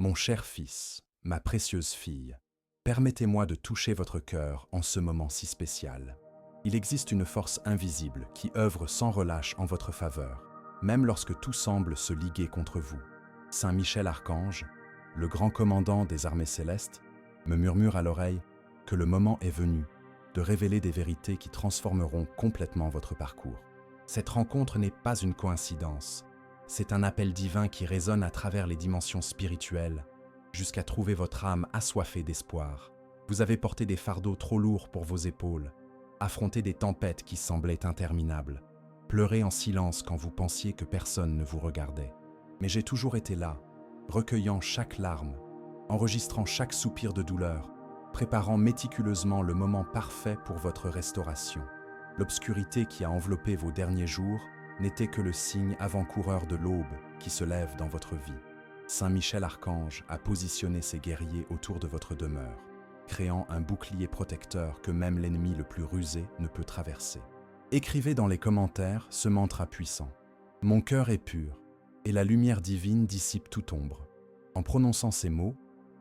Mon cher fils, ma précieuse fille, permettez-moi de toucher votre cœur en ce moment si spécial. Il existe une force invisible qui œuvre sans relâche en votre faveur, même lorsque tout semble se liguer contre vous. Saint Michel Archange, le grand commandant des armées célestes, me murmure à l'oreille que le moment est venu de révéler des vérités qui transformeront complètement votre parcours. Cette rencontre n'est pas une coïncidence, c'est un appel divin qui résonne à travers les dimensions spirituelles, jusqu'à trouver votre âme assoiffée d'espoir. Vous avez porté des fardeaux trop lourds pour vos épaules, affronté des tempêtes qui semblaient interminables, pleuré en silence quand vous pensiez que personne ne vous regardait. Mais j'ai toujours été là, recueillant chaque larme, enregistrant chaque soupir de douleur, préparant méticuleusement le moment parfait pour votre restauration. L'obscurité qui a enveloppé vos derniers jours n'était que le signe avant-coureur de l'aube qui se lève dans votre vie. Saint Michel Archange a positionné ses guerriers autour de votre demeure, créant un bouclier protecteur que même l'ennemi le plus rusé ne peut traverser. Écrivez dans les commentaires ce mantra puissant. Mon cœur est pur, et la lumière divine dissipe toute ombre. En prononçant ces mots,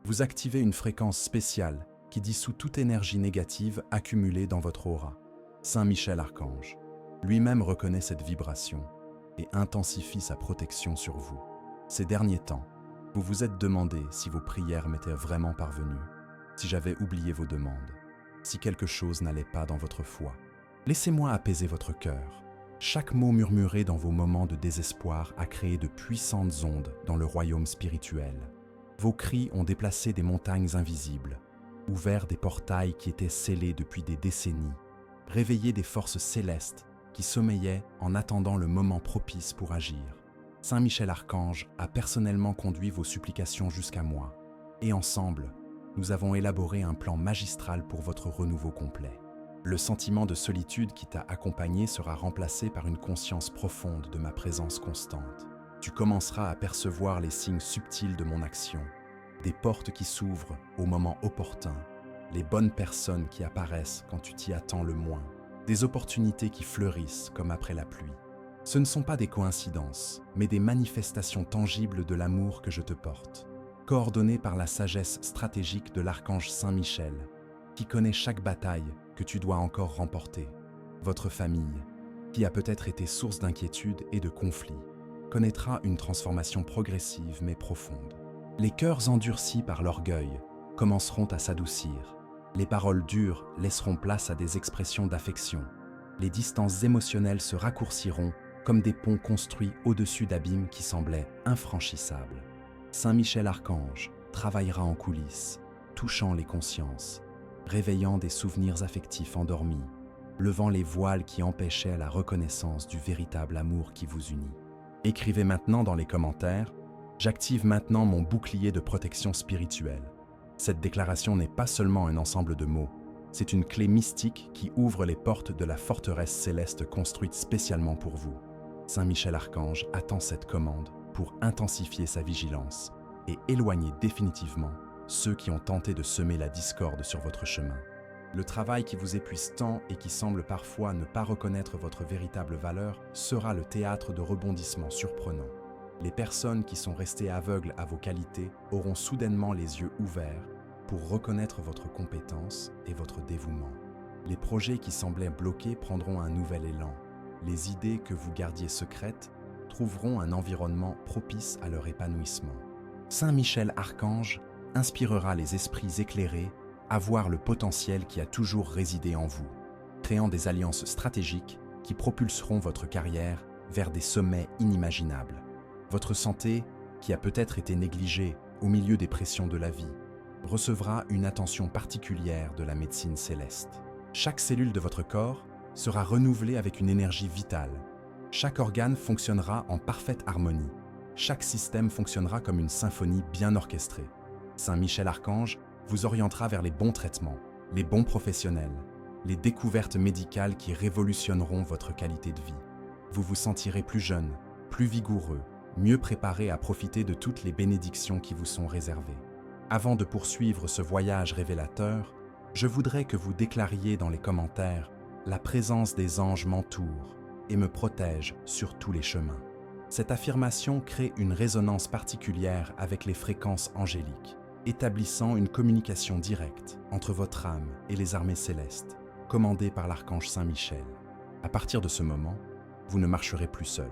vous activez une fréquence spéciale qui dissout toute énergie négative accumulée dans votre aura. Saint Michel Archange lui-même reconnaît cette vibration et intensifie sa protection sur vous. Ces derniers temps, vous vous êtes demandé si vos prières m'étaient vraiment parvenues, si j'avais oublié vos demandes, si quelque chose n'allait pas dans votre foi. Laissez-moi apaiser votre cœur. Chaque mot murmuré dans vos moments de désespoir a créé de puissantes ondes dans le royaume spirituel. Vos cris ont déplacé des montagnes invisibles, ouvert des portails qui étaient scellés depuis des décennies, réveillé des forces célestes qui sommeillaient en attendant le moment propice pour agir. Saint Michel Archange a personnellement conduit vos supplications jusqu'à moi, et ensemble, nous avons élaboré un plan magistral pour votre renouveau complet. Le sentiment de solitude qui t'a accompagné sera remplacé par une conscience profonde de ma présence constante. Tu commenceras à percevoir les signes subtils de mon action, des portes qui s'ouvrent au moment opportun, les bonnes personnes qui apparaissent quand tu t'y attends le moins, des opportunités qui fleurissent comme après la pluie. Ce ne sont pas des coïncidences, mais des manifestations tangibles de l'amour que je te porte, coordonnées par la sagesse stratégique de l'archange Saint Michel, qui connaît chaque bataille que tu dois encore remporter. Votre famille, qui a peut-être été source d'inquiétude et de conflits, connaîtra une transformation progressive mais profonde. Les cœurs endurcis par l'orgueil commenceront à s'adoucir. Les paroles dures laisseront place à des expressions d'affection. Les distances émotionnelles se raccourciront comme des ponts construits au-dessus d'abîmes qui semblaient infranchissables. Saint Michel Archange travaillera en coulisses, touchant les consciences, réveillant des souvenirs affectifs endormis, levant les voiles qui empêchaient la reconnaissance du véritable amour qui vous unit. Écrivez maintenant dans les commentaires « J'active maintenant mon bouclier de protection spirituelle ». Cette déclaration n'est pas seulement un ensemble de mots, c'est une clé mystique qui ouvre les portes de la forteresse céleste construite spécialement pour vous. Saint Michel Archange attend cette commande pour intensifier sa vigilance et éloigner définitivement ceux qui ont tenté de semer la discorde sur votre chemin. Le travail qui vous épuise tant et qui semble parfois ne pas reconnaître votre véritable valeur sera le théâtre de rebondissements surprenants. Les personnes qui sont restées aveugles à vos qualités auront soudainement les yeux ouverts pour reconnaître votre compétence et votre dévouement. Les projets qui semblaient bloqués prendront un nouvel élan. Les idées que vous gardiez secrètes trouveront un environnement propice à leur épanouissement. Saint Michel Archange inspirera les esprits éclairés à voir le potentiel qui a toujours résidé en vous, créant des alliances stratégiques qui propulseront votre carrière vers des sommets inimaginables. Votre santé, qui a peut-être été négligée au milieu des pressions de la vie, recevra une attention particulière de la médecine céleste. Chaque cellule de votre corps sera renouvelée avec une énergie vitale. Chaque organe fonctionnera en parfaite harmonie. Chaque système fonctionnera comme une symphonie bien orchestrée. Saint Michel Archange vous orientera vers les bons traitements, les bons professionnels, les découvertes médicales qui révolutionneront votre qualité de vie. Vous vous sentirez plus jeune, plus vigoureux, mieux préparé à profiter de toutes les bénédictions qui vous sont réservées. Avant de poursuivre ce voyage révélateur, je voudrais que vous déclariez dans les commentaires « La présence des anges m'entoure et me protège sur tous les chemins ». Cette affirmation crée une résonance particulière avec les fréquences angéliques, établissant une communication directe entre votre âme et les armées célestes, commandées par l'archange Saint Michel. À partir de ce moment, vous ne marcherez plus seul.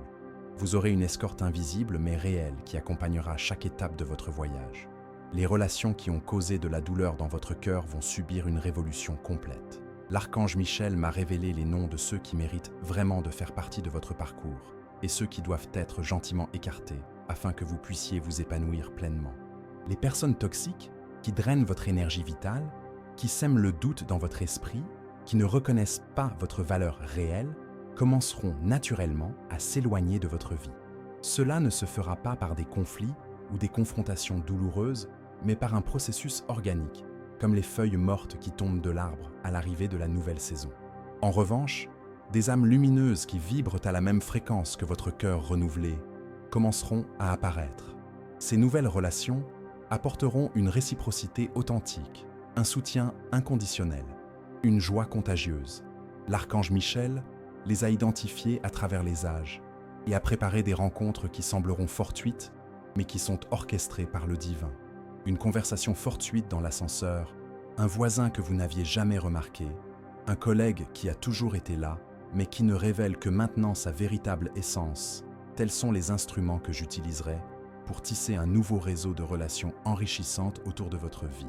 Vous aurez une escorte invisible mais réelle qui accompagnera chaque étape de votre voyage. Les relations qui ont causé de la douleur dans votre cœur vont subir une révolution complète. L'archange Michel m'a révélé les noms de ceux qui méritent vraiment de faire partie de votre parcours et ceux qui doivent être gentiment écartés afin que vous puissiez vous épanouir pleinement. Les personnes toxiques qui drainent votre énergie vitale, qui sèment le doute dans votre esprit, qui ne reconnaissent pas votre valeur réelle, commenceront naturellement à s'éloigner de votre vie. Cela ne se fera pas par des conflits ou des confrontations douloureuses, mais par un processus organique, comme les feuilles mortes qui tombent de l'arbre à l'arrivée de la nouvelle saison. En revanche, des âmes lumineuses qui vibrent à la même fréquence que votre cœur renouvelé commenceront à apparaître. Ces nouvelles relations apporteront une réciprocité authentique, un soutien inconditionnel, une joie contagieuse. L'archange Michel les a identifiés à travers les âges et a préparé des rencontres qui sembleront fortuites, mais qui sont orchestrées par le divin. Une conversation fortuite dans l'ascenseur, un voisin que vous n'aviez jamais remarqué, un collègue qui a toujours été là, mais qui ne révèle que maintenant sa véritable essence. Tels sont les instruments que j'utiliserai pour tisser un nouveau réseau de relations enrichissantes autour de votre vie.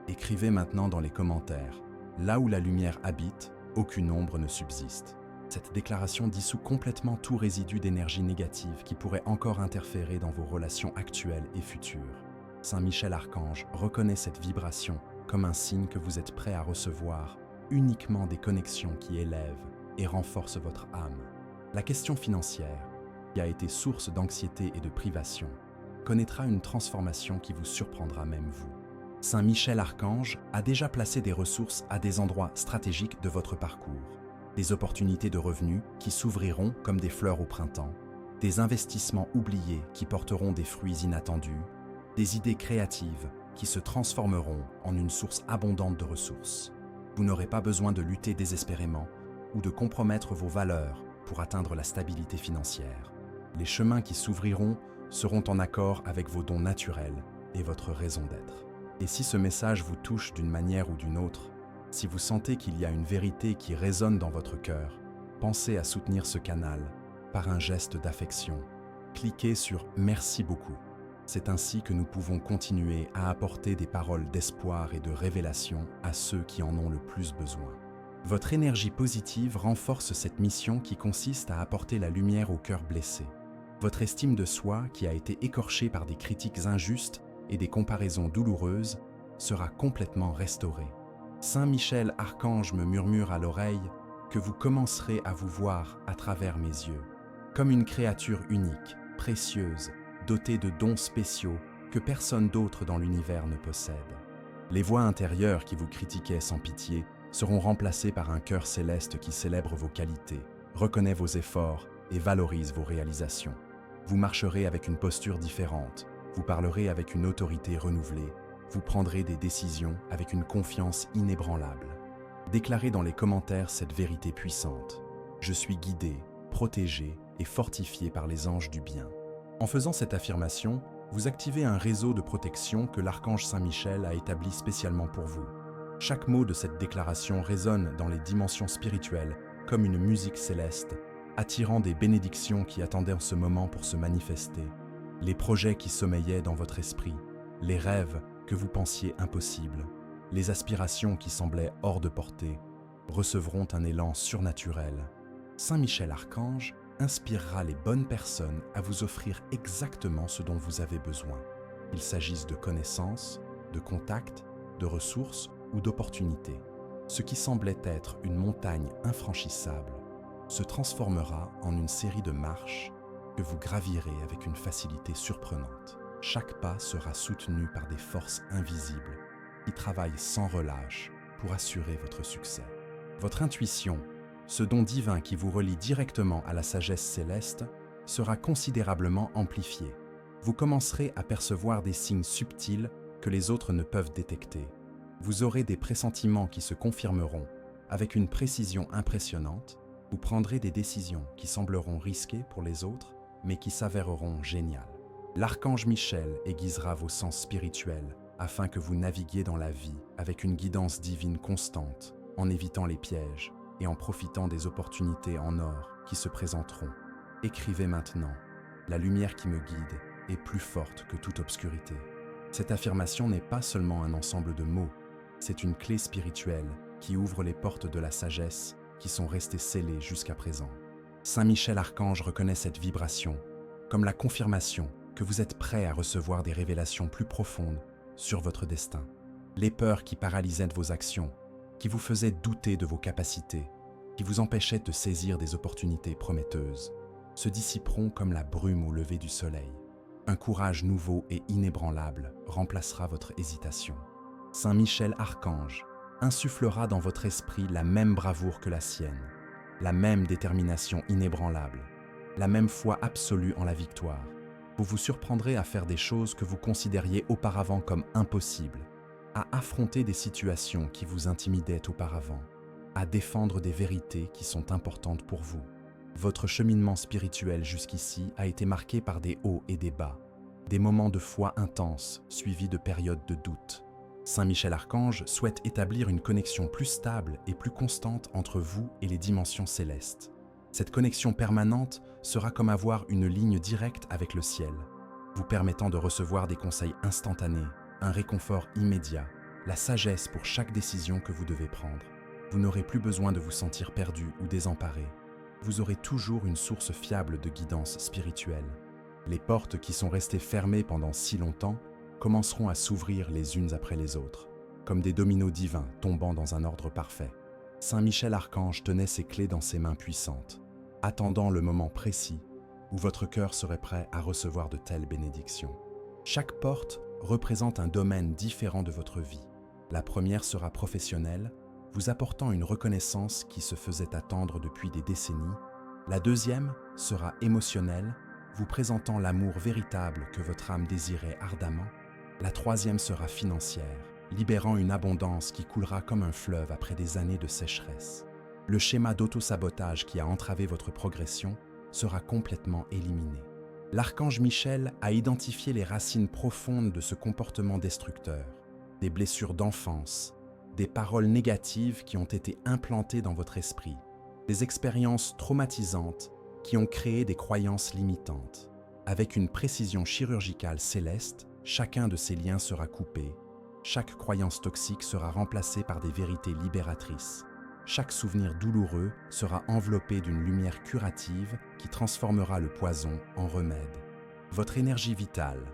Écrivez maintenant dans les commentaires, là où la lumière habite, aucune ombre ne subsiste. Cette déclaration dissout complètement tout résidu d'énergie négative qui pourrait encore interférer dans vos relations actuelles et futures. Saint Michel Archange reconnaît cette vibration comme un signe que vous êtes prêt à recevoir uniquement des connexions qui élèvent et renforcent votre âme. La question financière, qui a été source d'anxiété et de privation, connaîtra une transformation qui vous surprendra même vous. Saint Michel Archange a déjà placé des ressources à des endroits stratégiques de votre parcours. Des opportunités de revenus qui s'ouvriront comme des fleurs au printemps, des investissements oubliés qui porteront des fruits inattendus, des idées créatives qui se transformeront en une source abondante de ressources. Vous n'aurez pas besoin de lutter désespérément ou de compromettre vos valeurs pour atteindre la stabilité financière. Les chemins qui s'ouvriront seront en accord avec vos dons naturels et votre raison d'être. Et si ce message vous touche d'une manière ou d'une autre, si vous sentez qu'il y a une vérité qui résonne dans votre cœur, pensez à soutenir ce canal par un geste d'affection. Cliquez sur « Merci beaucoup ». C'est ainsi que nous pouvons continuer à apporter des paroles d'espoir et de révélation à ceux qui en ont le plus besoin. Votre énergie positive renforce cette mission qui consiste à apporter la lumière au cœur blessé. Votre estime de soi, qui a été écorchée par des critiques injustes et des comparaisons douloureuses, sera complètement restaurée. Saint Michel Archange me murmure à l'oreille que vous commencerez à vous voir à travers mes yeux, comme une créature unique, précieuse, dotée de dons spéciaux que personne d'autre dans l'univers ne possède. Les voix intérieures qui vous critiquaient sans pitié seront remplacées par un cœur céleste qui célèbre vos qualités, reconnaît vos efforts et valorise vos réalisations. Vous marcherez avec une posture différente, vous parlerez avec une autorité renouvelée, vous prendrez des décisions avec une confiance inébranlable. Déclarez dans les commentaires cette vérité puissante. Je suis guidé, protégé et fortifié par les anges du bien. En faisant cette affirmation, vous activez un réseau de protection que l'archange Saint Michel a établi spécialement pour vous. Chaque mot de cette déclaration résonne dans les dimensions spirituelles comme une musique céleste, attirant des bénédictions qui attendaient en ce moment pour se manifester, les projets qui sommeillaient dans votre esprit, les rêves que vous pensiez impossibles, les aspirations qui semblaient hors de portée, recevront un élan surnaturel. Saint Michel Archange inspirera les bonnes personnes à vous offrir exactement ce dont vous avez besoin. Qu'il s'agisse de connaissances, de contacts, de ressources ou d'opportunités. Ce qui semblait être une montagne infranchissable se transformera en une série de marches que vous gravirez avec une facilité surprenante. Chaque pas sera soutenu par des forces invisibles qui travaillent sans relâche pour assurer votre succès. Votre intuition, ce don divin qui vous relie directement à la sagesse céleste, sera considérablement amplifié. Vous commencerez à percevoir des signes subtils que les autres ne peuvent détecter. Vous aurez des pressentiments qui se confirmeront avec une précision impressionnante. Vous prendrez des décisions qui sembleront risquées pour les autres, mais qui s'avéreront géniales. L'archange Michel aiguisera vos sens spirituels afin que vous naviguiez dans la vie avec une guidance divine constante, en évitant les pièges et en profitant des opportunités en or qui se présenteront. Écrivez maintenant: la lumière qui me guide est plus forte que toute obscurité. Cette affirmation n'est pas seulement un ensemble de mots, c'est une clé spirituelle qui ouvre les portes de la sagesse qui sont restées scellées jusqu'à présent. Saint Michel Archange reconnaît cette vibration comme la confirmation que vous êtes prêt à recevoir des révélations plus profondes sur votre destin. Les peurs qui paralysaient vos actions, qui vous faisaient douter de vos capacités, qui vous empêchaient de saisir des opportunités prometteuses, se dissiperont comme la brume au lever du soleil. Un courage nouveau et inébranlable remplacera votre hésitation. Saint Michel Archange insufflera dans votre esprit la même bravoure que la sienne, la même détermination inébranlable, la même foi absolue en la victoire. Vous vous surprendrez à faire des choses que vous considériez auparavant comme impossibles, à affronter des situations qui vous intimidaient auparavant, à défendre des vérités qui sont importantes pour vous. Votre cheminement spirituel jusqu'ici a été marqué par des hauts et des bas, des moments de foi intenses suivis de périodes de doute. Saint Michel Archange souhaite établir une connexion plus stable et plus constante entre vous et les dimensions célestes. Cette connexion permanente sera comme avoir une ligne directe avec le ciel, vous permettant de recevoir des conseils instantanés, un réconfort immédiat, la sagesse pour chaque décision que vous devez prendre. Vous n'aurez plus besoin de vous sentir perdu ou désemparé. Vous aurez toujours une source fiable de guidance spirituelle. Les portes qui sont restées fermées pendant si longtemps commenceront à s'ouvrir les unes après les autres, comme des dominos divins tombant dans un ordre parfait. Saint Michel Archange tenait ses clés dans ses mains puissantes, attendant le moment précis où votre cœur serait prêt à recevoir de telles bénédictions. Chaque porte représente un domaine différent de votre vie. La première sera professionnelle, vous apportant une reconnaissance qui se faisait attendre depuis des décennies. La deuxième sera émotionnelle, vous présentant l'amour véritable que votre âme désirait ardemment. La troisième sera financière, libérant une abondance qui coulera comme un fleuve après des années de sécheresse. Le schéma d'auto-sabotage qui a entravé votre progression sera complètement éliminé. L'archange Michel a identifié les racines profondes de ce comportement destructeur, des blessures d'enfance, des paroles négatives qui ont été implantées dans votre esprit, des expériences traumatisantes qui ont créé des croyances limitantes. Avec une précision chirurgicale céleste, chacun de ces liens sera coupé, chaque croyance toxique sera remplacée par des vérités libératrices. Chaque souvenir douloureux sera enveloppé d'une lumière curative qui transformera le poison en remède. Votre énergie vitale,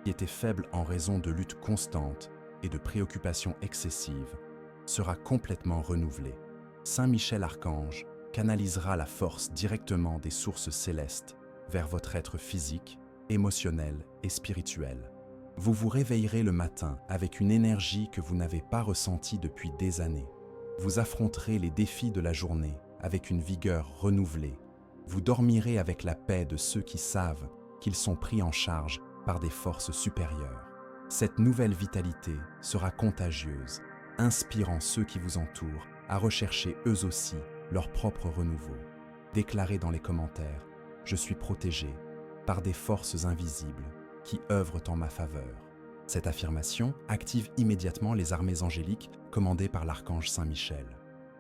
qui était faible en raison de luttes constantes et de préoccupations excessives, sera complètement renouvelée. Saint Michel Archange canalisera la force directement des sources célestes vers votre être physique, émotionnel et spirituel. Vous vous réveillerez le matin avec une énergie que vous n'avez pas ressentie depuis des années. Vous affronterez les défis de la journée avec une vigueur renouvelée. Vous dormirez avec la paix de ceux qui savent qu'ils sont pris en charge par des forces supérieures. Cette nouvelle vitalité sera contagieuse, inspirant ceux qui vous entourent à rechercher eux aussi leur propre renouveau. Déclarez dans les commentaires « Je suis protégé par des forces invisibles qui œuvrent en ma faveur ». Cette affirmation active immédiatement les armées angéliques commandées par l'archange Saint Michel.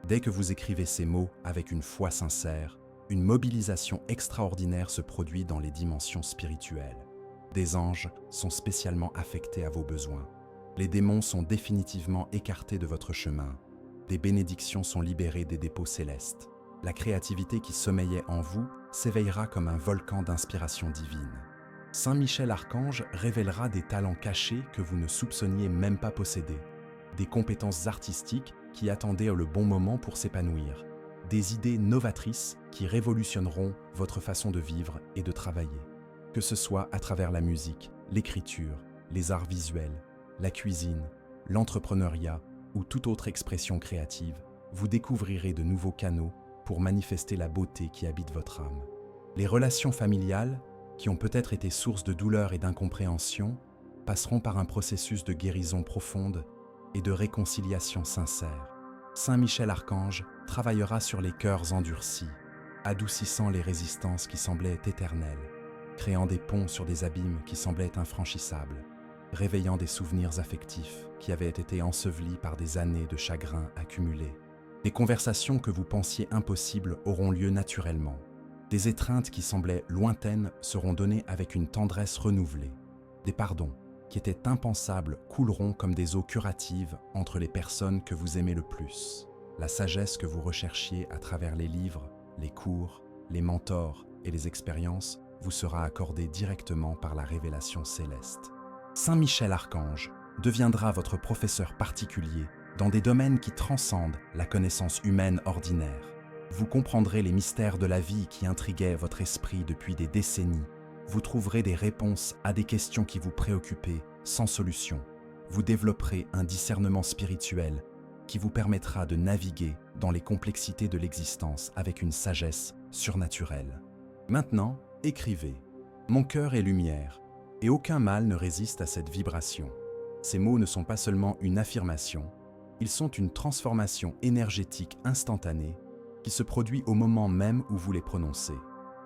Dès que vous écrivez ces mots avec une foi sincère, une mobilisation extraordinaire se produit dans les dimensions spirituelles. Des anges sont spécialement affectés à vos besoins. Les démons sont définitivement écartés de votre chemin. Des bénédictions sont libérées des dépôts célestes. La créativité qui sommeillait en vous s'éveillera comme un volcan d'inspiration divine. Saint Michel Archange révélera des talents cachés que vous ne soupçonniez même pas posséder, des compétences artistiques qui attendaient le bon moment pour s'épanouir, des idées novatrices qui révolutionneront votre façon de vivre et de travailler. Que ce soit à travers la musique, l'écriture, les arts visuels, la cuisine, l'entrepreneuriat ou toute autre expression créative, vous découvrirez de nouveaux canaux pour manifester la beauté qui habite votre âme. Les relations familiales, qui ont peut-être été source de douleur et d'incompréhension, passeront par un processus de guérison profonde et de réconciliation sincère. Saint Michel Archange travaillera sur les cœurs endurcis, adoucissant les résistances qui semblaient éternelles. créant des ponts sur des abîmes qui semblaient infranchissables, réveillant des souvenirs affectifs qui avaient été ensevelis par des années de chagrin accumulés. Des conversations que vous pensiez impossibles auront lieu naturellement. Des étreintes qui semblaient lointaines seront données avec une tendresse renouvelée. Des pardons qui étaient impensables couleront comme des eaux curatives entre les personnes que vous aimez le plus. La sagesse que vous recherchiez à travers les livres, les cours, les mentors et les expériences vous sera accordée directement par la révélation céleste. Saint Michel Archange deviendra votre professeur particulier dans des domaines qui transcendent la connaissance humaine ordinaire. Vous comprendrez les mystères de la vie qui intriguaient votre esprit depuis des décennies. Vous trouverez des réponses à des questions qui vous préoccupaient sans solution. Vous développerez un discernement spirituel qui vous permettra de naviguer dans les complexités de l'existence avec une sagesse surnaturelle. Maintenant, écrivez « Mon cœur est lumière » et aucun mal ne résiste à cette vibration. Ces mots ne sont pas seulement une affirmation, ils sont une transformation énergétique instantanée qui se produit au moment même où vous les prononcez.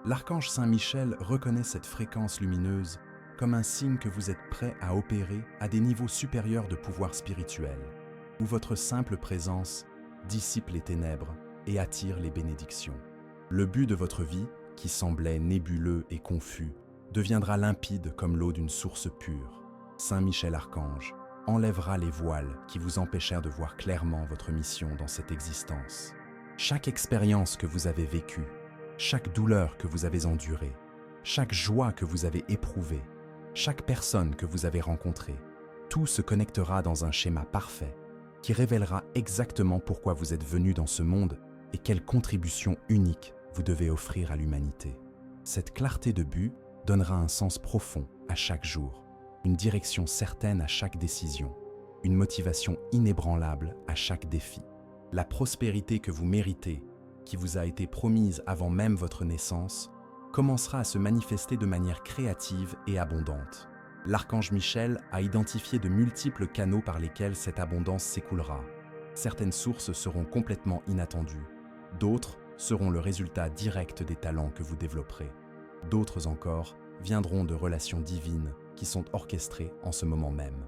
L'archange Saint Michel reconnaît cette fréquence lumineuse comme un signe que vous êtes prêt à opérer à des niveaux supérieurs de pouvoir spirituel, où votre simple présence dissipe les ténèbres et attire les bénédictions. Le but de votre vie, qui semblait nébuleux et confus, deviendra limpide comme l'eau d'une source pure. Saint Michel Archange enlèvera les voiles qui vous empêchèrent de voir clairement votre mission dans cette existence. Chaque expérience que vous avez vécue, chaque douleur que vous avez endurée, chaque joie que vous avez éprouvée, chaque personne que vous avez rencontrée, tout se connectera dans un schéma parfait qui révélera exactement pourquoi vous êtes venu dans ce monde et quelle contribution unique vous devez offrir à l'humanité. Cette clarté de but donnera un sens profond à chaque jour, une direction certaine à chaque décision, une motivation inébranlable à chaque défi. La prospérité que vous méritez, qui vous a été promise avant même votre naissance, commencera à se manifester de manière créative et abondante. L'archange Michel a identifié de multiples canaux par lesquels cette abondance s'écoulera. Certaines sources seront complètement inattendues, d'autres seront le résultat direct des talents que vous développerez. D'autres encore viendront de relations divines qui sont orchestrées en ce moment même.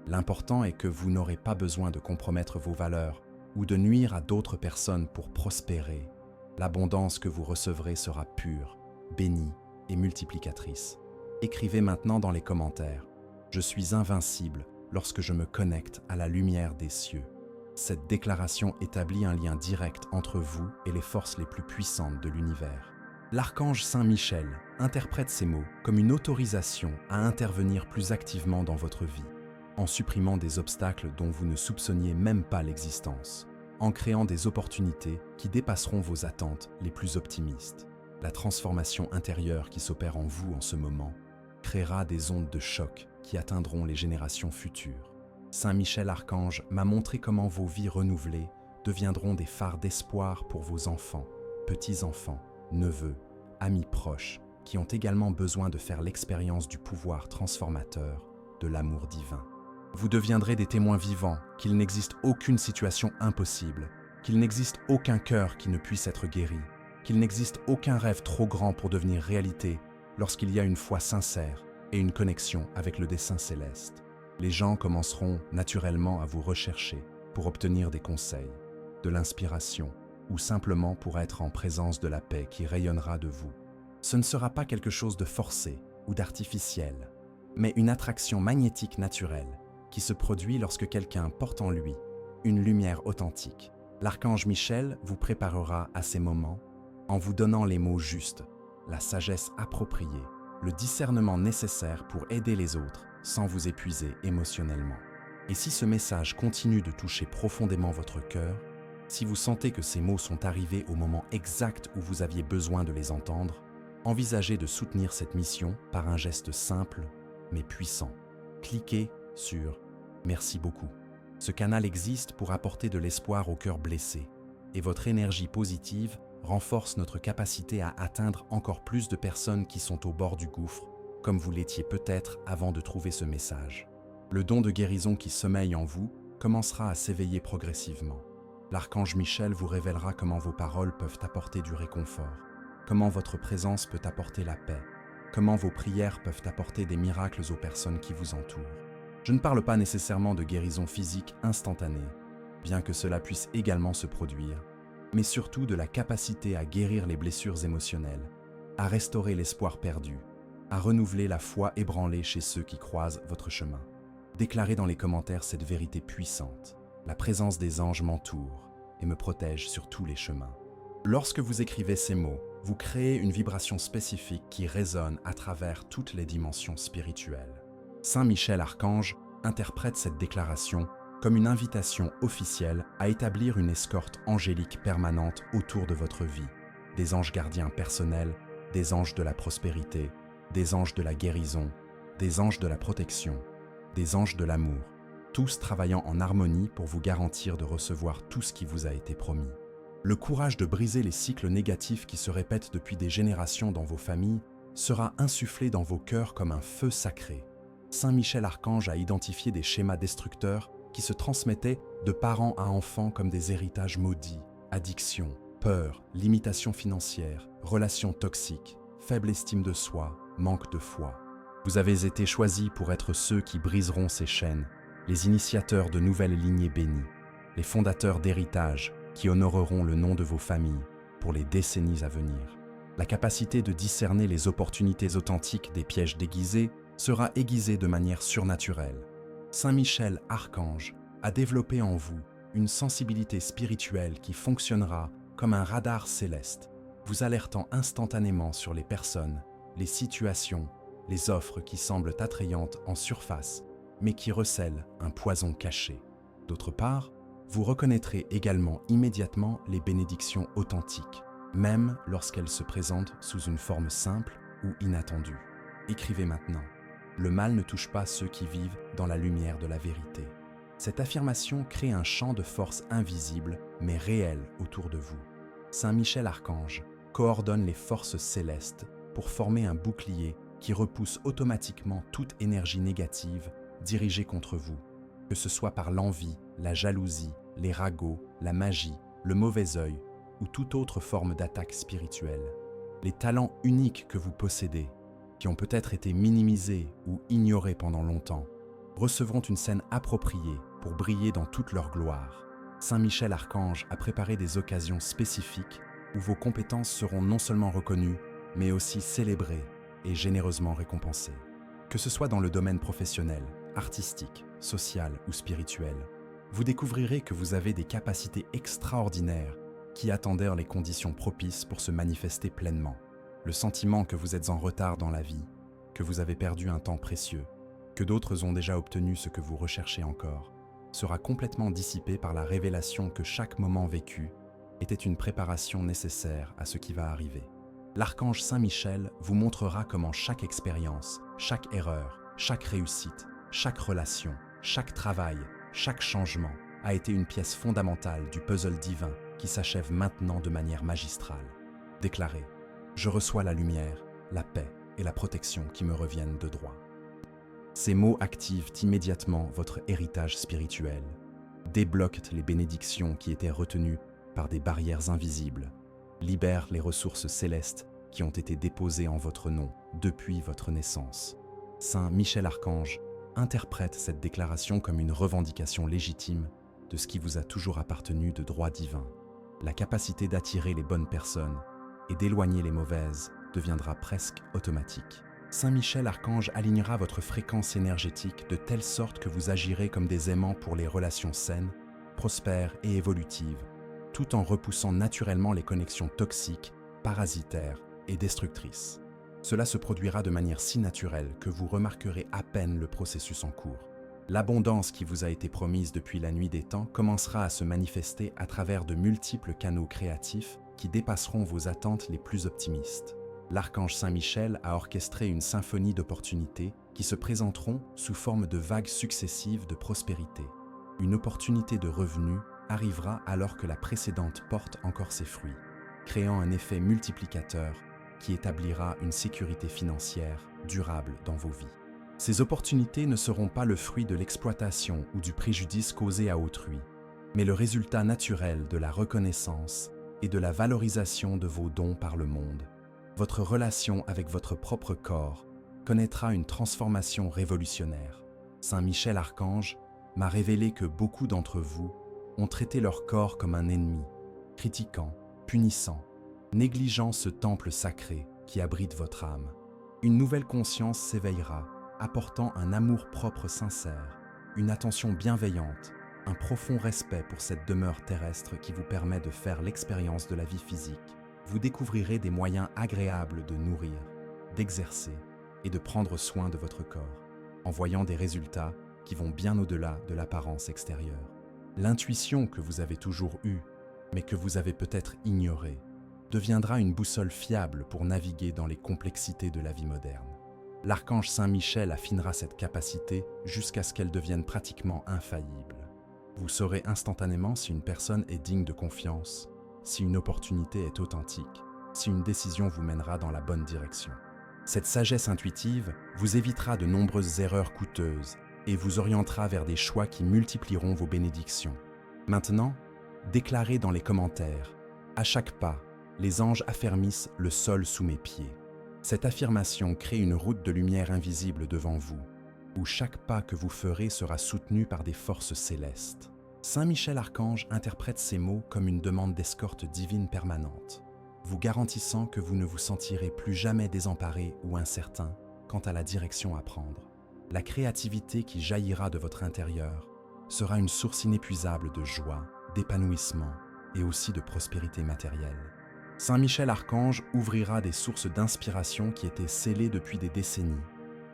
L'important est que vous n'aurez pas besoin de compromettre vos valeurs ou de nuire à d'autres personnes pour prospérer. L'abondance que vous recevrez sera pure, bénie et multiplicatrice. Écrivez maintenant dans les commentaires « Je suis invincible lorsque je me connecte à la lumière des cieux ». Cette déclaration établit un lien direct entre vous et les forces les plus puissantes de l'univers. L'archange Saint Michel interprète ces mots comme une autorisation à intervenir plus activement dans votre vie, en supprimant des obstacles dont vous ne soupçonniez même pas l'existence, en créant des opportunités qui dépasseront vos attentes les plus optimistes. La transformation intérieure qui s'opère en vous en ce moment créera des ondes de choc qui atteindront les générations futures. Saint Michel Archange m'a montré comment vos vies renouvelées deviendront des phares d'espoir pour vos enfants, petits-enfants, neveux, amis proches, qui ont également besoin de faire l'expérience du pouvoir transformateur de l'amour divin. Vous deviendrez des témoins vivants qu'il n'existe aucune situation impossible, qu'il n'existe aucun cœur qui ne puisse être guéri, qu'il n'existe aucun rêve trop grand pour devenir réalité lorsqu'il y a une foi sincère et une connexion avec le dessein céleste. Les gens commenceront naturellement à vous rechercher pour obtenir des conseils, de l'inspiration ou simplement pour être en présence de la paix qui rayonnera de vous. Ce ne sera pas quelque chose de forcé ou d'artificiel, mais une attraction magnétique naturelle qui se produit lorsque quelqu'un porte en lui une lumière authentique. L'archange Michel vous préparera à ces moments en vous donnant les mots justes, la sagesse appropriée, le discernement nécessaire pour aider les autres sans vous épuiser émotionnellement. Et si ce message continue de toucher profondément votre cœur, si vous sentez que ces mots sont arrivés au moment exact où vous aviez besoin de les entendre, envisagez de soutenir cette mission par un geste simple mais puissant. Cliquez sur « Merci beaucoup ». Ce canal existe pour apporter de l'espoir au cœur blessé, et votre énergie positive renforce notre capacité à atteindre encore plus de personnes qui sont au bord du gouffre, comme vous l'étiez peut-être avant de trouver ce message. Le don de guérison qui sommeille en vous commencera à s'éveiller progressivement. L'archange Michel vous révélera comment vos paroles peuvent apporter du réconfort, comment votre présence peut apporter la paix, comment vos prières peuvent apporter des miracles aux personnes qui vous entourent. Je ne parle pas nécessairement de guérison physique instantanée, bien que cela puisse également se produire, mais surtout de la capacité à guérir les blessures émotionnelles, à restaurer l'espoir perdu, à renouveler la foi ébranlée chez ceux qui croisent votre chemin. Déclarez dans les commentaires cette vérité puissante. La présence des anges m'entoure et me protège sur tous les chemins. Lorsque vous écrivez ces mots, vous créez une vibration spécifique qui résonne à travers toutes les dimensions spirituelles. Saint Michel Archange interprète cette déclaration comme une invitation officielle à établir une escorte angélique permanente autour de votre vie. Des anges gardiens personnels, des anges de la prospérité, des anges de la guérison, des anges de la protection, des anges de l'amour, tous travaillant en harmonie pour vous garantir de recevoir tout ce qui vous a été promis. Le courage de briser les cycles négatifs qui se répètent depuis des générations dans vos familles sera insufflé dans vos cœurs comme un feu sacré. Saint Michel Archange a identifié des schémas destructeurs qui se transmettaient de parents à enfants comme des héritages maudits, addiction, peur, limitation financière, relations toxiques, faible estime de soi, manque de foi. Vous avez été choisis pour être ceux qui briseront ces chaînes, les initiateurs de nouvelles lignées bénies, les fondateurs d'héritages qui honoreront le nom de vos familles pour les décennies à venir. La capacité de discerner les opportunités authentiques des pièges déguisés sera aiguisée de manière surnaturelle. Saint Michel Archange a développé en vous une sensibilité spirituelle qui fonctionnera comme un radar céleste, vous alertant instantanément sur les personnes, les situations, les offres qui semblent attrayantes en surface, mais qui recèlent un poison caché. D'autre part, vous reconnaîtrez également immédiatement les bénédictions authentiques, même lorsqu'elles se présentent sous une forme simple ou inattendue. Écrivez maintenant. Le mal ne touche pas ceux qui vivent dans la lumière de la vérité. Cette affirmation crée un champ de force invisible mais réel autour de vous. Saint Michel Archange coordonne les forces célestes pour former un bouclier qui repousse automatiquement toute énergie négative dirigée contre vous, que ce soit par l'envie, la jalousie, les ragots, la magie, le mauvais œil ou toute autre forme d'attaque spirituelle. Les talents uniques que vous possédez, qui ont peut-être été minimisés ou ignorés pendant longtemps, recevront une scène appropriée pour briller dans toute leur gloire. Saint Michel Archange a préparé des occasions spécifiques où vos compétences seront non seulement reconnues, mais aussi célébrées et généreusement récompensées. Que ce soit dans le domaine professionnel, artistique, social ou spirituel, vous découvrirez que vous avez des capacités extraordinaires qui attendirent les conditions propices pour se manifester pleinement. Le sentiment que vous êtes en retard dans la vie, que vous avez perdu un temps précieux, que d'autres ont déjà obtenu ce que vous recherchez encore, sera complètement dissipé par la révélation que chaque moment vécu était une préparation nécessaire à ce qui va arriver. L'archange Saint Michel vous montrera comment chaque expérience, chaque erreur, chaque réussite, chaque relation, chaque travail, chaque changement a été une pièce fondamentale du puzzle divin qui s'achève maintenant de manière magistrale. Déclarez : je reçois la lumière, la paix et la protection qui me reviennent de droit. Ces mots activent immédiatement votre héritage spirituel, débloquent les bénédictions qui étaient retenues par des barrières invisibles, libèrent les ressources célestes qui ont été déposées en votre nom depuis votre naissance. Saint Michel Archange interprète cette déclaration comme une revendication légitime de ce qui vous a toujours appartenu de droit divin. La capacité d'attirer les bonnes personnes et d'éloigner les mauvaises deviendra presque automatique. Saint Michel Archange alignera votre fréquence énergétique de telle sorte que vous agirez comme des aimants pour les relations saines, prospères et évolutives, tout en repoussant naturellement les connexions toxiques, parasitaires et destructrices. Cela se produira de manière si naturelle que vous remarquerez à peine le processus en cours. L'abondance qui vous a été promise depuis la nuit des temps commencera à se manifester à travers de multiples canaux créatifs qui dépasseront vos attentes les plus optimistes. L'archange Saint Michel a orchestré une symphonie d'opportunités qui se présenteront sous forme de vagues successives de prospérité. Une opportunité de revenu arrivera alors que la précédente porte encore ses fruits, créant un effet multiplicateur qui établira une sécurité financière durable dans vos vies. Ces opportunités ne seront pas le fruit de l'exploitation ou du préjudice causé à autrui, mais le résultat naturel de la reconnaissance et de la valorisation de vos dons par le monde. Votre relation avec votre propre corps connaîtra une transformation révolutionnaire. Saint Michel Archange m'a révélé que beaucoup d'entre vous ont traité leur corps comme un ennemi, critiquant, punissant, négligeant ce temple sacré qui abrite votre âme. Une nouvelle conscience s'éveillera, apportant un amour-propre sincère, une attention bienveillante, un profond respect pour cette demeure terrestre qui vous permet de faire l'expérience de la vie physique. Vous découvrirez des moyens agréables de nourrir, d'exercer et de prendre soin de votre corps, en voyant des résultats qui vont bien au-delà de l'apparence extérieure. L'intuition que vous avez toujours eue, mais que vous avez peut-être ignorée, deviendra une boussole fiable pour naviguer dans les complexités de la vie moderne. L'archange Saint Michel affinera cette capacité jusqu'à ce qu'elle devienne pratiquement infaillible. Vous saurez instantanément si une personne est digne de confiance, si une opportunité est authentique, si une décision vous mènera dans la bonne direction. Cette sagesse intuitive vous évitera de nombreuses erreurs coûteuses et vous orientera vers des choix qui multiplieront vos bénédictions. Maintenant, déclarez dans les commentaires « À chaque pas, les anges affermissent le sol sous mes pieds ». Cette affirmation crée une route de lumière invisible devant vous, où chaque pas que vous ferez sera soutenu par des forces célestes. Saint Michel Archange interprète ces mots comme une demande d'escorte divine permanente, vous garantissant que vous ne vous sentirez plus jamais désemparé ou incertain quant à la direction à prendre. La créativité qui jaillira de votre intérieur sera une source inépuisable de joie, d'épanouissement et aussi de prospérité matérielle. Saint Michel Archange ouvrira des sources d'inspiration qui étaient scellées depuis des décennies,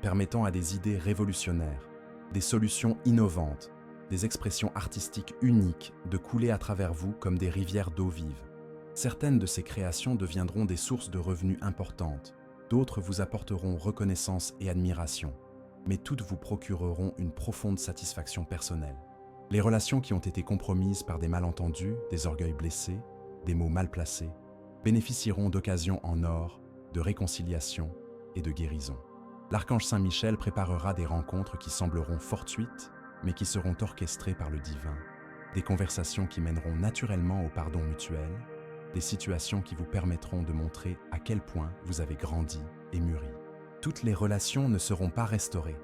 permettant à des idées révolutionnaires, des solutions innovantes, des expressions artistiques uniques de couler à travers vous comme des rivières d'eau vive. Certaines de ces créations deviendront des sources de revenus importantes, d'autres vous apporteront reconnaissance et admiration, mais toutes vous procureront une profonde satisfaction personnelle. Les relations qui ont été compromises par des malentendus, des orgueils blessés, des mots mal placés, bénéficieront d'occasions en or, de réconciliation et de guérison. L'archange Saint Michel préparera des rencontres qui sembleront fortuites, mais qui seront orchestrées par le divin, des conversations qui mèneront naturellement au pardon mutuel, des situations qui vous permettront de montrer à quel point vous avez grandi et mûri. Toutes les relations ne seront pas restaurées,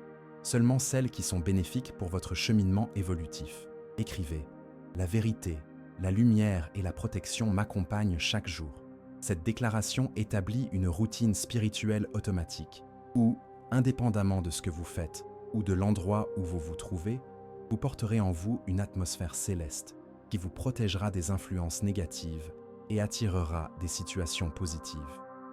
seulement celles qui sont bénéfiques pour votre cheminement évolutif. Écrivez « La vérité, la lumière et la protection m'accompagnent chaque jour ». Cette déclaration établit une routine spirituelle automatique où, indépendamment de ce que vous faites ou de l'endroit où vous vous trouvez, vous porterez en vous une atmosphère céleste qui vous protégera des influences négatives et attirera des situations positives.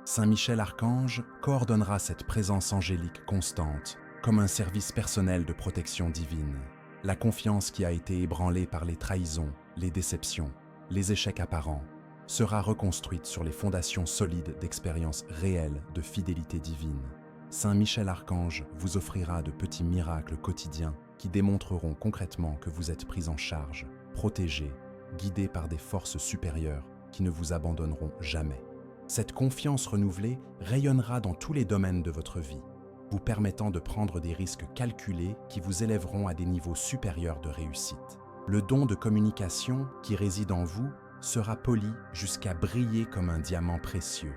Saint Michel Archange coordonnera cette présence angélique constante comme un service personnel de protection divine. La confiance qui a été ébranlée par les trahisons, les déceptions, les échecs apparents, sera reconstruite sur les fondations solides d'expériences réelles de fidélité divine. Saint Michel Archange vous offrira de petits miracles quotidiens qui démontreront concrètement que vous êtes pris en charge, protégé, guidé par des forces supérieures qui ne vous abandonneront jamais. Cette confiance renouvelée rayonnera dans tous les domaines de votre vie, vous permettant de prendre des risques calculés qui vous élèveront à des niveaux supérieurs de réussite. Le don de communication qui réside en vous sera poli jusqu'à briller comme un diamant précieux.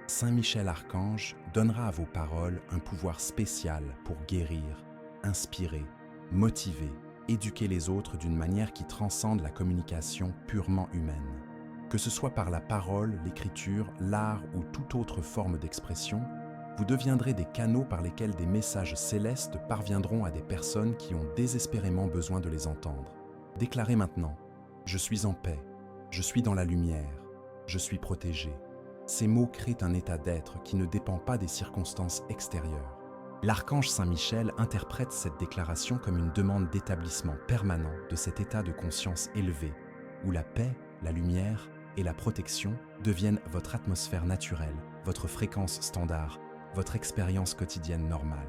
Saint Michel Archange donnera à vos paroles un pouvoir spécial pour guérir, inspirer, motiver, éduquer les autres d'une manière qui transcende la communication purement humaine. Que ce soit par la parole, l'écriture, l'art ou toute autre forme d'expression, vous deviendrez des canaux par lesquels des messages célestes parviendront à des personnes qui ont désespérément besoin de les entendre. Déclarez maintenant « Je suis en paix ». Je suis dans la lumière, je suis protégé. Ces mots créent un état d'être qui ne dépend pas des circonstances extérieures. L'archange Saint Michel interprète cette déclaration comme une demande d'établissement permanent de cet état de conscience élevé, où la paix, la lumière et la protection deviennent votre atmosphère naturelle, votre fréquence standard, votre expérience quotidienne normale.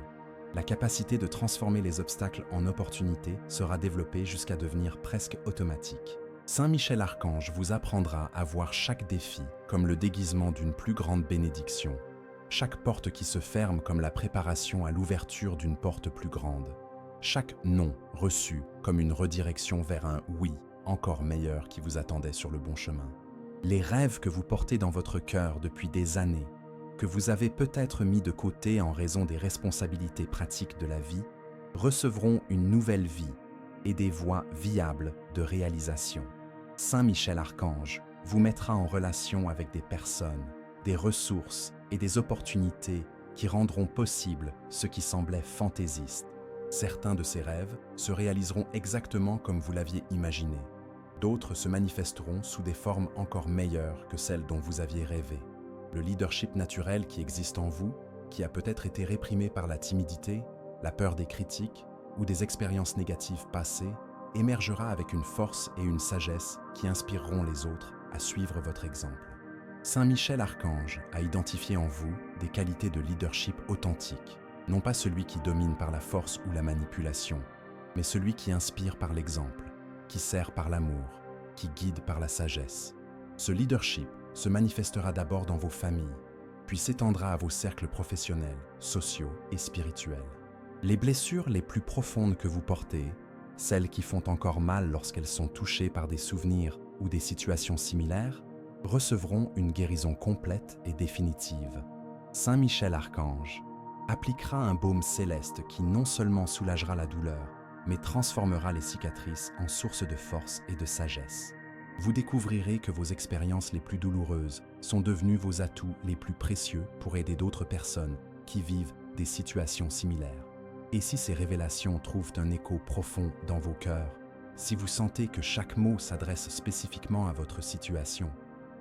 La capacité de transformer les obstacles en opportunités sera développée jusqu'à devenir presque automatique. Saint Michel Archange vous apprendra à voir chaque défi comme le déguisement d'une plus grande bénédiction, chaque porte qui se ferme comme la préparation à l'ouverture d'une porte plus grande, chaque non reçu comme une redirection vers un oui encore meilleur qui vous attendait sur le bon chemin. Les rêves que vous portez dans votre cœur depuis des années que vous avez peut-être mis de côté en raison des responsabilités pratiques de la vie, recevront une nouvelle vie et des voies viables de réalisation. Saint Michel Archange vous mettra en relation avec des personnes, des ressources et des opportunités qui rendront possible ce qui semblait fantaisiste. Certains de ces rêves se réaliseront exactement comme vous l'aviez imaginé. D'autres se manifesteront sous des formes encore meilleures que celles dont vous aviez rêvé. Le leadership naturel qui existe en vous, qui a peut-être été réprimé par la timidité, la peur des critiques ou des expériences négatives passées, émergera avec une force et une sagesse qui inspireront les autres à suivre votre exemple. Saint Michel Archange a identifié en vous des qualités de leadership authentique, non pas celui qui domine par la force ou la manipulation, mais celui qui inspire par l'exemple, qui sert par l'amour, qui guide par la sagesse. Ce leadership se manifestera d'abord dans vos familles, puis s'étendra à vos cercles professionnels, sociaux et spirituels. Les blessures les plus profondes que vous portez, celles qui font encore mal lorsqu'elles sont touchées par des souvenirs ou des situations similaires, recevront une guérison complète et définitive. Saint Michel Archange appliquera un baume céleste qui non seulement soulagera la douleur, mais transformera les cicatrices en source de force et de sagesse. Vous découvrirez que vos expériences les plus douloureuses sont devenues vos atouts les plus précieux pour aider d'autres personnes qui vivent des situations similaires. Et si ces révélations trouvent un écho profond dans vos cœurs, si vous sentez que chaque mot s'adresse spécifiquement à votre situation,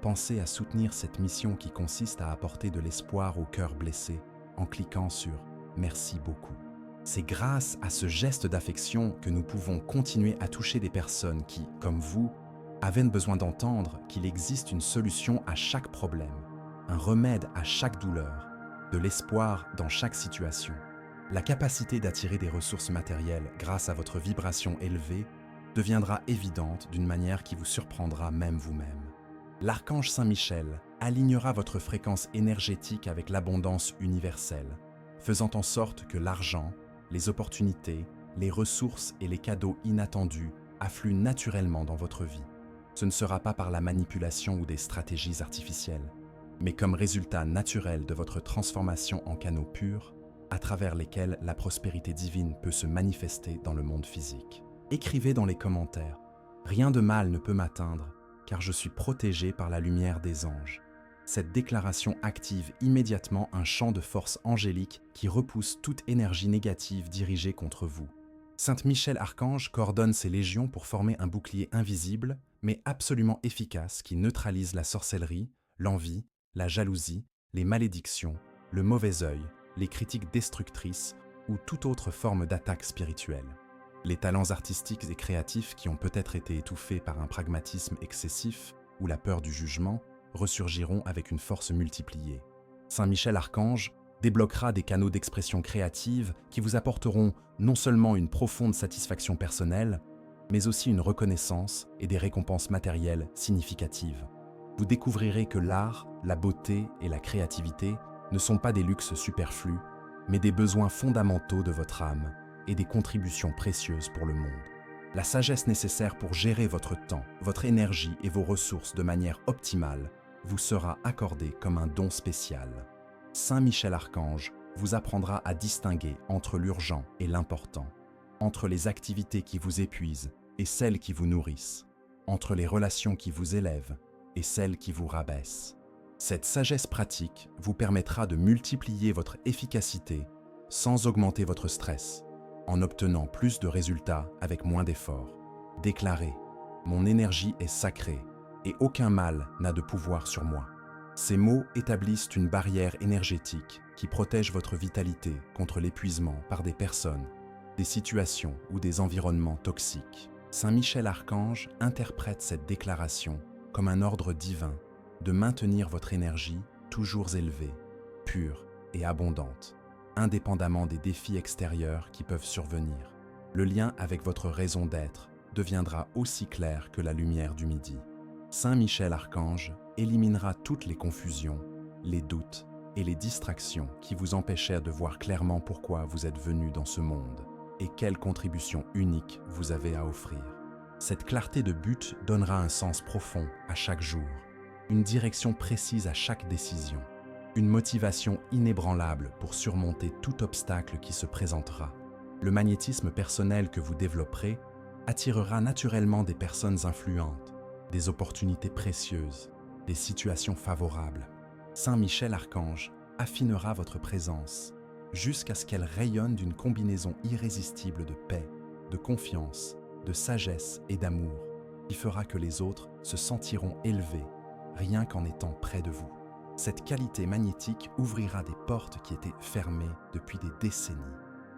pensez à soutenir cette mission qui consiste à apporter de l'espoir aux cœurs blessés en cliquant sur « Merci beaucoup ». C'est grâce à ce geste d'affection que nous pouvons continuer à toucher des personnes qui, comme vous, avaient besoin d'entendre qu'il existe une solution à chaque problème, un remède à chaque douleur, de l'espoir dans chaque situation. La capacité d'attirer des ressources matérielles grâce à votre vibration élevée deviendra évidente d'une manière qui vous surprendra même vous-même. L'archange Saint Michel alignera votre fréquence énergétique avec l'abondance universelle, faisant en sorte que l'argent, les opportunités, les ressources et les cadeaux inattendus affluent naturellement dans votre vie. Ce ne sera pas par la manipulation ou des stratégies artificielles, mais comme résultat naturel de votre transformation en canaux purs, à travers lesquels la prospérité divine peut se manifester dans le monde physique. Écrivez dans les commentaires « Rien de mal ne peut m'atteindre, car je suis protégé par la lumière des anges ». Cette déclaration active immédiatement un champ de force angélique qui repousse toute énergie négative dirigée contre vous. Sainte Michel Archange coordonne ses légions pour former un bouclier invisible, mais absolument efficace qui neutralise la sorcellerie, l'envie, la jalousie, les malédictions, le mauvais œil, les critiques destructrices ou toute autre forme d'attaque spirituelle. Les talents artistiques et créatifs qui ont peut-être été étouffés par un pragmatisme excessif ou la peur du jugement ressurgiront avec une force multipliée. Saint Michel Archange débloquera des canaux d'expression créative qui vous apporteront non seulement une profonde satisfaction personnelle, mais aussi une reconnaissance et des récompenses matérielles significatives. Vous découvrirez que l'art, la beauté et la créativité ne sont pas des luxes superflus, mais des besoins fondamentaux de votre âme et des contributions précieuses pour le monde. La sagesse nécessaire pour gérer votre temps, votre énergie et vos ressources de manière optimale vous sera accordée comme un don spécial. Saint Michel Archange vous apprendra à distinguer entre l'urgent et l'important, entre les activités qui vous épuisent et celles qui vous nourrissent, entre les relations qui vous élèvent et celles qui vous rabaissent. Cette sagesse pratique vous permettra de multiplier votre efficacité sans augmenter votre stress, en obtenant plus de résultats avec moins d'efforts. Déclarez « Mon énergie est sacrée et aucun mal n'a de pouvoir sur moi ». Ces mots établissent une barrière énergétique qui protège votre vitalité contre l'épuisement par des personnes, des situations ou des environnements toxiques. Saint Michel Archange interprète cette déclaration comme un ordre divin de maintenir votre énergie toujours élevée, pure et abondante, indépendamment des défis extérieurs qui peuvent survenir. Le lien avec votre raison d'être deviendra aussi clair que la lumière du midi. Saint Michel Archange éliminera toutes les confusions, les doutes et les distractions qui vous empêchèrent de voir clairement pourquoi vous êtes venu dans ce monde et quelle contribution unique vous avez à offrir. Cette clarté de but donnera un sens profond à chaque jour, une direction précise à chaque décision. une motivation inébranlable pour surmonter tout obstacle qui se présentera. Le magnétisme personnel que vous développerez attirera naturellement des personnes influentes, des opportunités précieuses, des situations favorables. Saint Michel Archange affinera votre présence jusqu'à ce qu'elle rayonne d'une combinaison irrésistible de paix, de confiance, de sagesse et d'amour, qui fera que les autres se sentiront élevés rien qu'en étant près de vous. Cette qualité magnétique ouvrira des portes qui étaient fermées depuis des décennies.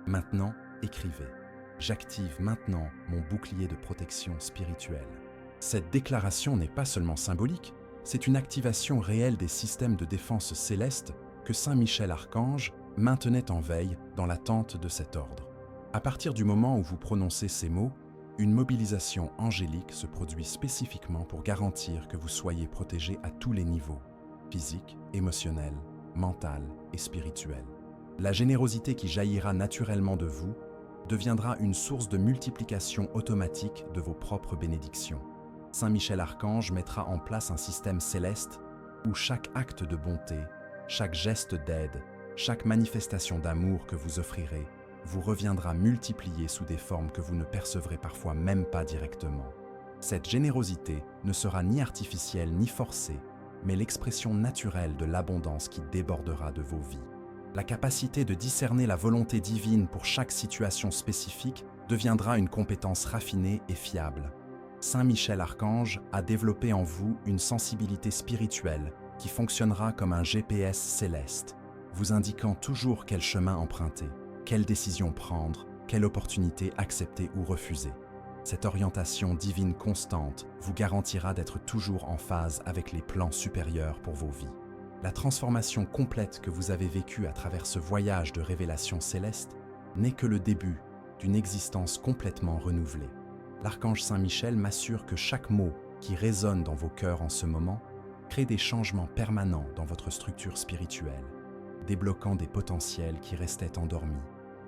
Maintenant, écrivez. J'active maintenant mon bouclier de protection spirituelle. Cette déclaration n'est pas seulement symbolique, c'est une activation réelle des systèmes de défense célestes que Saint Michel Archange maintenait en veille dans l'attente de cet ordre. À partir du moment où vous prononcez ces mots, une mobilisation angélique se produit spécifiquement pour garantir que vous soyez protégé à tous les niveaux, physique, émotionnel, mental et spirituel. La générosité qui jaillira naturellement de vous deviendra une source de multiplication automatique de vos propres bénédictions. Saint Michel Archange mettra en place un système céleste où chaque acte de bonté, chaque geste d'aide, chaque manifestation d'amour que vous offrirez vous reviendra multiplié sous des formes que vous ne percevrez parfois même pas directement. Cette générosité ne sera ni artificielle ni forcée, mais l'expression naturelle de l'abondance qui débordera de vos vies. La capacité de discerner la volonté divine pour chaque situation spécifique deviendra une compétence raffinée et fiable. Saint Michel Archange a développé en vous une sensibilité spirituelle qui fonctionnera comme un GPS céleste, vous indiquant toujours quel chemin emprunter, quelle décision prendre, quelle opportunité accepter ou refuser. Cette orientation divine constante vous garantira d'être toujours en phase avec les plans supérieurs pour vos vies. La transformation complète que vous avez vécue à travers ce voyage de révélation céleste n'est que le début d'une existence complètement renouvelée. L'archange Saint Michel m'assure que chaque mot qui résonne dans vos cœurs en ce moment crée des changements permanents dans votre structure spirituelle, débloquant des potentiels qui restaient endormis,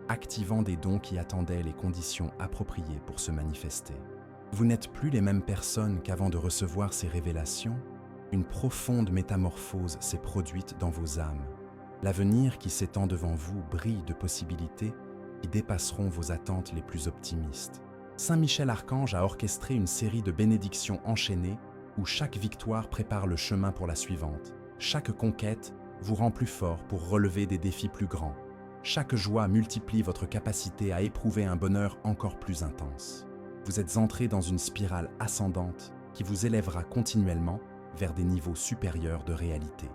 activant des dons qui attendaient les conditions appropriées pour se manifester. Vous n'êtes plus les mêmes personnes qu'avant de recevoir ces révélations. Une profonde métamorphose s'est produite dans vos âmes. L'avenir qui s'étend devant vous brille de possibilités qui dépasseront vos attentes les plus optimistes. Saint Michel Archange a orchestré une série de bénédictions enchaînées où chaque victoire prépare le chemin pour la suivante. Chaque conquête vous rend plus fort pour relever des défis plus grands. Chaque joie multiplie votre capacité à éprouver un bonheur encore plus intense. Vous êtes entré dans une spirale ascendante qui vous élèvera continuellement vers des niveaux supérieurs de réalité.